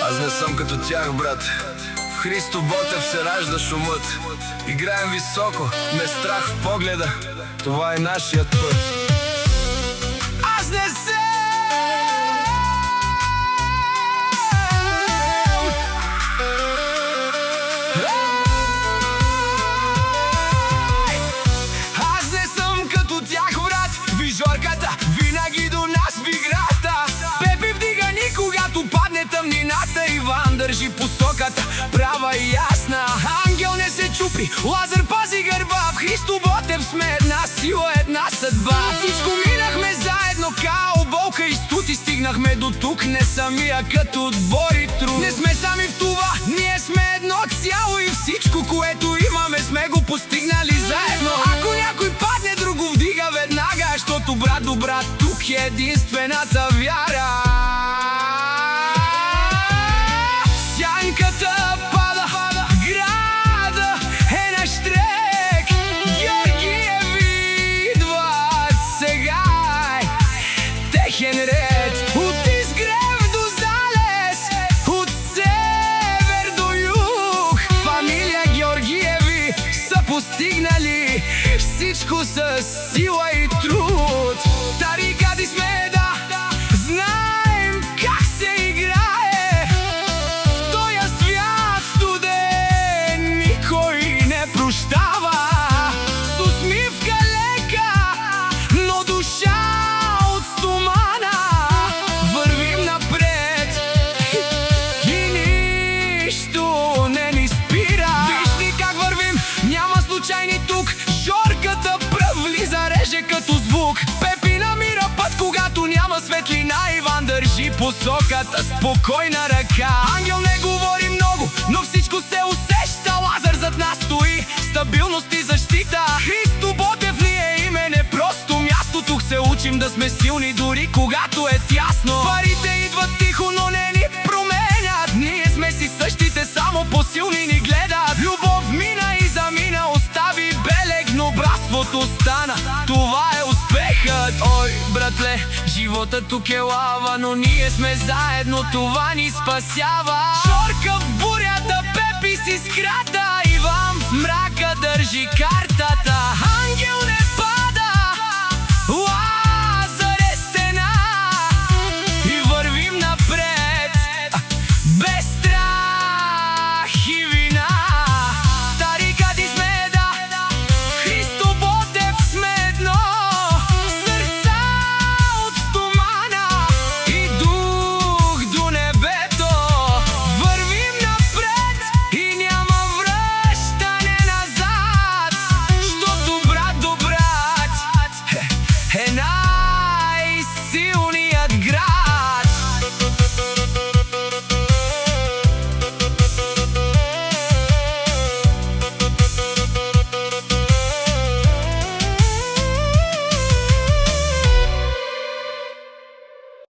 Аз не съм като тях, брат. В Христо Ботев се ражда шумът. Играем високо, не страх в погледа. Това е нашият път. Аз не се Жорката винаги до нас в играта. Пепи вдига ни, когато падне тъмнината. Иван държи посоката, права и ясна. Ангел не се чупи, Лазар пази гърба. В Христо Ботев сме една сила, една съдба. Всичко минахме заедно, као, болка и студ. И стигнахме до тук, не самия като отбор и труд. Не сме сами в това, ние сме едно цяло. И всичко, което имаме, сме го постигнали заедно. Ако някой падне, друго вдига веднага, защото брат до брат тук е единствената вяра. Сянката пада, града е наш трек. Георгиеви идват сега, техен ред. От изгрев до залез, от север до юг, фамилия Георгиеви са постигнали всичко с сила и труд. Таригади сме, да, знаем как се играе. В тоя свят студен никой не прощава. С усмивка лека, но душа от стомана. Вървим напред и нищо не ни спира. Виж ли как вървим, няма случайни тук. Жорката пръв влиза, реже като звук. Пепи намира път, когато няма светлина. Иван държи посоката, спокойна ръка. Ангел не говори много, но всичко се усеща. Лазар зад нас стои, стабилност и защита. Христо Ботев ни е име, не просто място. Тук се учим да сме силни, дори когато е тясно. Парите идват тихо, но не ни променят. Ние сме си същите, само по-силни ни гледат. Любов мина и замина, остави белег, но братството стана. Това е успехът. Ой, братле, живота тук е лава, но ние сме заедно, това ни спасява. Жорка в бурята, Пепи си с крата, Иван в мрака държи картата.